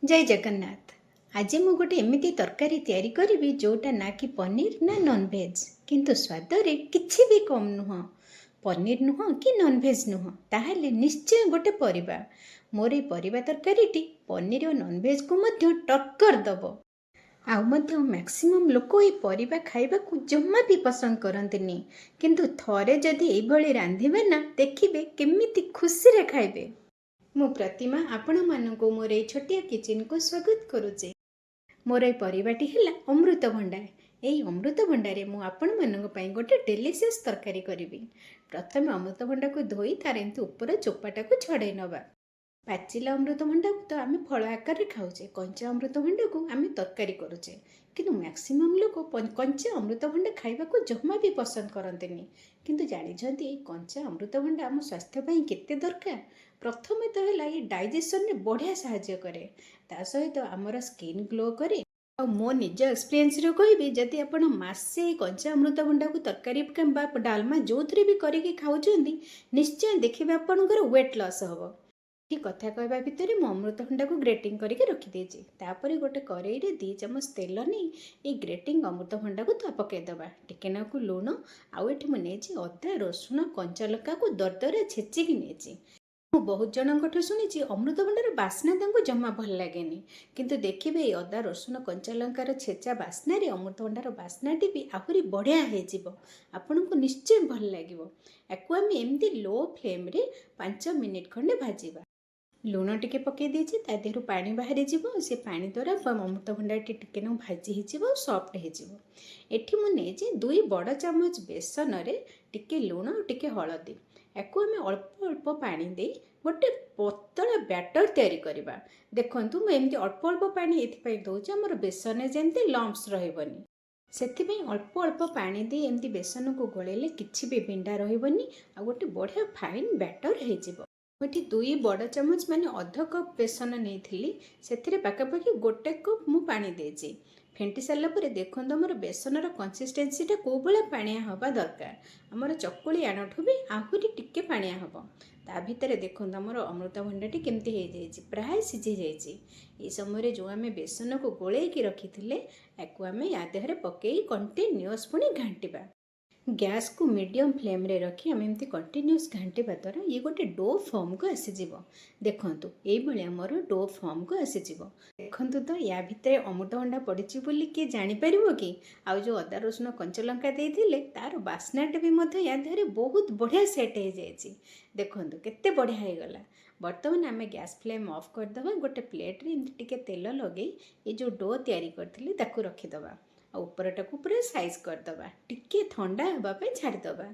जय जगन्नाथ। आज मु गोटे एमती तरकारी तैयारी करी जोटा ना कि पनीर ना नॉनवेज किंतु स्वाद रे किछि भी कम नुह। पनीर नुह कि नॉनवेज नुह ताहले निश्चय गोटे परिबा मोर परिबा तरकारी पनीर और नॉनवेज को मध्य टक्कर दब। आउ मध्य मैक्सिमम लोक ये परिबा खाइबा को जम्मा भी पसंद करंतिनी किंतु थरे जदि एई भली रांधिबे ना देखिबे केमिति खुशी रे खाइबे। मु प्रतिमा आपण मानक मोर ये छोटिया किचन को स्वागत करुचे। मोर ये परिवाटी है अमृतभंडा। यही अमृतभंडारे मु आपण मानक पई गोटे डेलीशियस तरकारी करी। प्रथम अमृतभंडा को धोई तार एमती ऊपर चोपाटा को छड़े नवा। पाचिला अमृतभंडा को तो आम फल आकार में खाऊचे, कंचा अमृतभंडा को आम तरकारी करुचे किंतु मैक्सिमम लोक कंचा अमृतभंडा खाइबा को जमा भी पसंद करंतेनी। किंतु जानिछंती कंचा अमृतभंडा आम स्वास्थ्य पई केते दरकार। प्रथमे तो है ये डाइजेशन रे बढ़िया सहायता करे, ता सहित आमर स्किन ग्लो करे। आ मो निज एक्सपीरियंस रे कहबी जदि आपण मासे कंचा अमृतभंडा को तरकारी किंबा डालमा जो भी करके खाउछंती निश्चय देखिबे आपनकर वेट लॉस हबो। ये कथा कहवा भितर मु अमृतभंडा को ग्रेटिंग करके रखिदेची। तापर गोटे कड़ई रे 2 चम्मच तेल नहीं ये ग्रेटिंग अमृतभंडा को तो पकईदबा। टिके नाकु लुण आउ एठी मु नेची अदा रसुण कंचा लंका को दरदरे छेचिकी नेची। मु बहुत जनकठू शुणी अमृतभंडार बास्ना तांको जमा भल लागेनी किंतु देखिबे अदा रसुण कंचा लंकार छेचा बास्ना रे अमृतभंडार बास्नाटी भी आहुरी बढ़िया हेजिबो। आपनको निश्चय भल लागिबो। याकु आमे एमती लो फ्लेम रे 5 मिनिट खंडे भाजिबा। लुण टिके पकई देछि, ता देहरु पानी बाहरी जीवो। से पानी द्वारा अमृतभंडा टिके न भाजी हिजिबो, सॉफ्ट हिजिबो। एठी मु नेछि 2 बड़ चामच बेसन रे टिके लुण और टिके हळदी। याकु आमे अल्प अल्प पानी दे गोटे पतला बैटर तैयारी करबा। देखंतु मु एमती अल्प अल्प पानी एथि दउछि हमर बेसन जेंते लम्प्स रहइबनी। सेथिपई अल्प अल्प पानी दे एमती बेसन को गोळेले किछि भी बिंडा रहइबनी आ गोटे बढ़िया फाइन बैटर हेजिबो। मुठी 2 बड़ चामच माने अध कप बेसन नहीं से पाखापाखि 1 कप मु पानी देछि। फेंटी सारा पर देखो आमर बेसनर कंसिस्टेंसीटा कौ भाया पाणिया हवा दरकार। आमर चकुली आणठू भी आहुरी टिके पाणिया हम। ता भितर देखो आमर अमृतभंडाटी केमती हो जाइए, प्राय सीझी जाइए। ये समय जो आम बेसन को गोलैकी रखी याकू आम या देहरे पकई कंटिन्यूअस पुणी घांटा। गैस को मीडियम फ्लेम रे रखी आम एमती कंटिन्यूअस घांटा द्वारा ये गोटे डो फॉर्म को आसीज। देखंतु ये आमर डो फॉर्म को आसीज। देखंतु तो या भितर अमृतभंडा पड़ी किए जापर कि आउ जो अदा रसुण कंचा लंका देते तार बास्नाटा भी या देहरे बहुत बढ़िया सेट हो जाए। देखंतु केते बढ़िया हो गला। बर्तमान आम गैस फ्लेम ऑफ करदे। गोटे प्लेट रे एमती टिके तेल लगे ये जो डो तैयारी करथिले ताकू रखीदबा। उपरटा को पूरा साइज करदबा। टिके ठंडा होगापी छाड़दबा।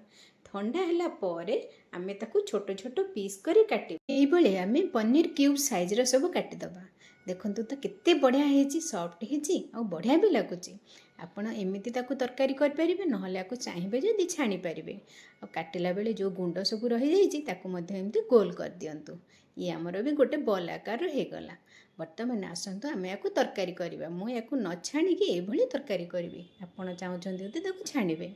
ठंडा है पर आमे ताकू छोट छोट पीस करी काटी ये आम पनीर क्यूब साइज रो सब काटिदबा। देखंतु तो केते बढ़िया हेजी, सॉफ्ट हेजी आ बढ़िया भी लगुच। आपण एमती ताकू तरकारी कर परिबे, नहले आकु चाहिबे जदि छाणी परिबे। आ काटिला बेले जो गुंड सब रही जाइछि ताकू मध्य एमती गोल कर दियंतु। ये आमर भी गोटे बॉल आकार हो गला। बर्तमान आसतु आम या तरकारी करवा। मु या न छाणिकी ये तरकारी करी। आपड़ चाहते ताकू छाणिबे।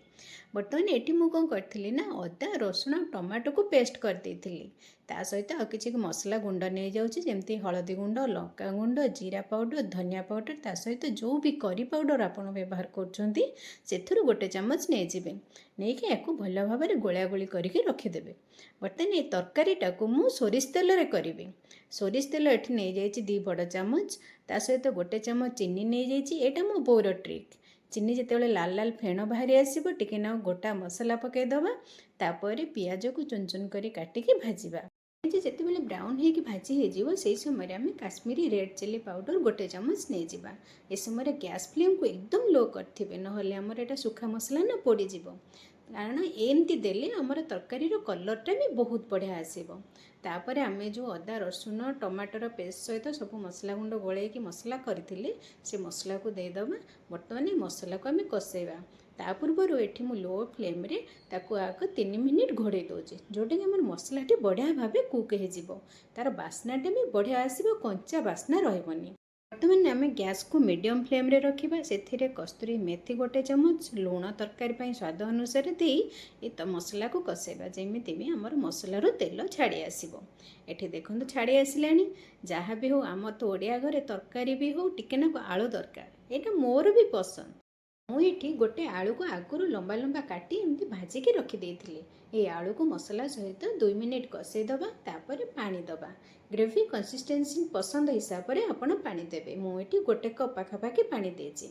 बर्तमान ये मुझे कौन करी ना अदा रसुण टमाटो को पेस्ट कर देइथिली। ता सहित आ किछि मसला गुंड नहीं जाउछि जेमती हळदी गुंड, लंका गुंड, जीरा पाउडर, धनिया पाउडर। ता सहित जो भी करी पाउडर आपण व्यवहार करछंती सेथुरु गोटे चामच नहीं जिबे। नहीं कि याकू भल भाव में गोला गोली करके रखिदेवे। बर्तमान ये तरकारीटा को मु सोरिष तेल रे करिबे। सोरिष तेल एठी नहीं जाइछि 2 बड़ चामच। ता सहित गोटे चामच चीनी नहीं जाइछि। एटा मो बोर ट्रिक। चीनी जिते लाल लाल फेण बाहरी आसो टिके ना गोटा मसला पकईदबा। तापर पियाज को चुन चुन कर काटिकी भाजवा। जिते बेले ब्राउन होगी भाजी हो समय आम काश्मीरी रेड चिली पाउडर गोटे चामच नहीं जावा। ए समय गैस फ्लेम को एकदम लो करेंगे, ना आमर एटा सुखा मसला ना पोड़ीज। कारण एमती देले आमर तरकारी कलरटा भी बहुत बढ़िया आसो। तापर आम जो अदा रसुण टमाटर पेस्ट सहित सब मसला गुंड गोलैकी मसला करथिले से मसला को देदबा। बर्तमान मसला को आम कषेबा। ता पूर्व ये मु लो फ्लेम रे ताकू आग 3 मिनिट घोड़े दूचे, जोटा कि आम मसलाटी बढ़िया भाव कुक हो तार बास्नाटा भी बढ़िया आसो, कंचा बास्ना रही। ବର୍ତ୍ତମାନ ଆମେ ଗ୍ୟାସ୍କୁ ମିଡ଼ିୟମ୍ ଫ୍ଲେମ୍ରେ ରଖିବା। ସେଥିରେ କସ୍ତୁରୀ ମେଥି 1 ଚାମଚ, ଲୁଣ ତରକାରୀ ପାଇଁ ସ୍ୱାଦ ଅନୁସାରେ ଦେଇ ଏ ମସଲାକୁ କଷାଇବା, ଯେମିତି ବି ଆମର ମସଲାରୁ ତେଲ ଛାଡ଼ି ଆସିବ। ଏଠି ଦେଖନ୍ତୁ ଛାଡ଼ି ଆସିଲାଣି। ଯାହା ବି ହେଉ, ଆମର ତ ଓଡ଼ିଆ ଘରେ ତରକାରୀ ବି ହେଉ ଟିକେ ନାକୁ ଆଳୁ ଦରକାର। ଏଇଟା ମୋର ବି ପସନ୍ଦ। ମୁଁ ଏଠି ଗୋଟେ ଆଳୁକୁ ଆଗରୁ ଲମ୍ବା ଲମ୍ବା କାଟି ଏମିତି ଭାଜିକି ରଖିଦେଇଥିଲି। ଏଇ ଆଳୁକୁ ମସଲା ସହିତ 2 ମିନିଟ୍ କଷେଇ ଦେବା, ତାପରେ ପାଣି ଦେବା। ଗ୍ରେଭି କନସିଷ୍ଟେନ୍ସି ପସନ୍ଦ ହିସାବରେ ଆପଣ ପାଣି ଦେବେ। ମୁଁ ଏଠି 1 କପ୍ ପାଖାପାଖି ପାଣି ଦେଇଛି।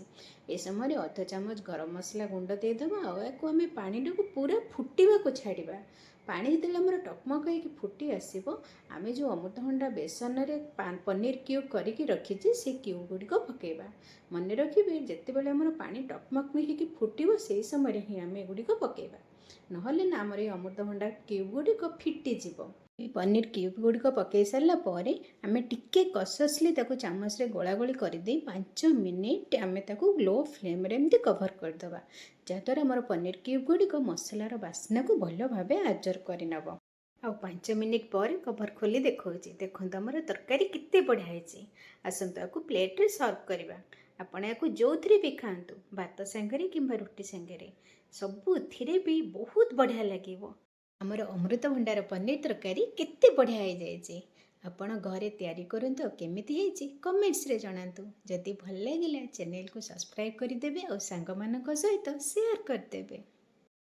ଏ ସମୟରେ ଅଧ ଚାମଚ ଗରମ ମସଲା ଗୁଣ୍ଡ ଦେଇଦେବା ଆଉ ୟାକୁ ଆମେ ପାଣିଟାକୁ ପୁରା ଫୁଟିବାକୁ ଛାଡ଼ିବା। ପାଣି ଯେତେବେଳେ ଆମର ଟକମକ ହେଇକି ଫୁଟି ଆସିବ, ଆମେ ଯେଉଁ ଅମୃତଭଣ୍ଡା ବେସନରେ ପନିର କ୍ୟୁବ୍ କରିକି ରଖିଛି ସେ କ୍ୟୁବ୍ ଗୁଡ଼ିକ ପକାଇବା। ମନେ ରଖିବେ, ଯେତେବେଳେ ଆମର ପାଣି ଟକମକ ହେଇକି ଫୁଟିବ ସେହି ସମୟରେ ହିଁ ଆମେ ଏଗୁଡ଼ିକ ପକାଇବା। ନହେଲେ ନା ଆମର ଏଇ ଅମୃତଭଣ୍ଡା କ୍ୟୁବ୍ ଗୁଡ଼ିକ ଫିଟିଯିବ। এই ପନିର କ୍ୟୁବ୍ ଗୁଡ଼ିକ ପକାଇ ସାରିଲା ପରେ ଆମେ ଟିକେ କସସ୍ଲି ତାକୁ ଚାମଚରେ ଗୋଳାଗୋଳି କରିଦେଇ 5 ମିନିଟ୍ ଆମେ ତାକୁ ଲୋ ଫ୍ଲେମ୍ରେ ଏମିତି କଭର୍ କରିଦେବା। ଯାହାଦ୍ୱାରା ଆମର ପନିର କ୍ୟୁବ୍ ଗୁଡ଼ିକ ମସଲାର ବାସ୍ନାକୁ ଭଲ ଭାବେ ଆବଜର୍ବ କରିନେବ। ଆଉ 5 ମିନିଟ୍ ପରେ କଭର୍ ଖୋଲି ଦେଖାଉଛି। ଦେଖନ୍ତୁ ଆମର ତରକାରୀ କେତେ ବଢ଼ିଆ ହେଇଛି। ଆସନ୍ତୁ ୟାକୁ ପ୍ଲେଟ୍ରେ ସର୍ଭ କରିବା। ଆପଣ ୟାକୁ ଯେଉଁଥିରେ ବି ଖାଆନ୍ତୁ, ଭାତ ସାଙ୍ଗରେ କିମ୍ବା ରୁଟି ସାଙ୍ଗରେ, ସବୁଥିରେ ବି ବହୁତ ବଢ଼ିଆ ଲାଗିବ। ଆମର ଅମୃତଭଣ୍ଡାର ପନିର ତରକାରୀ କେତେ ବଢ଼ିଆ ହେଇଯାଇଛି। ଆପଣ ଘରେ ତିଆରି କରନ୍ତୁ ଆଉ କେମିତି ହେଇଛି କମେଣ୍ଟସ୍ରେ ଜଣାନ୍ତୁ। ଯଦି ଭଲ ଲାଗିଲା ଚ୍ୟାନେଲକୁ ସବସ୍କ୍ରାଇବ୍ କରିଦେବେ ଆଉ ସାଙ୍ଗମାନଙ୍କ ସହିତ ସେୟାର କରିଦେବେ।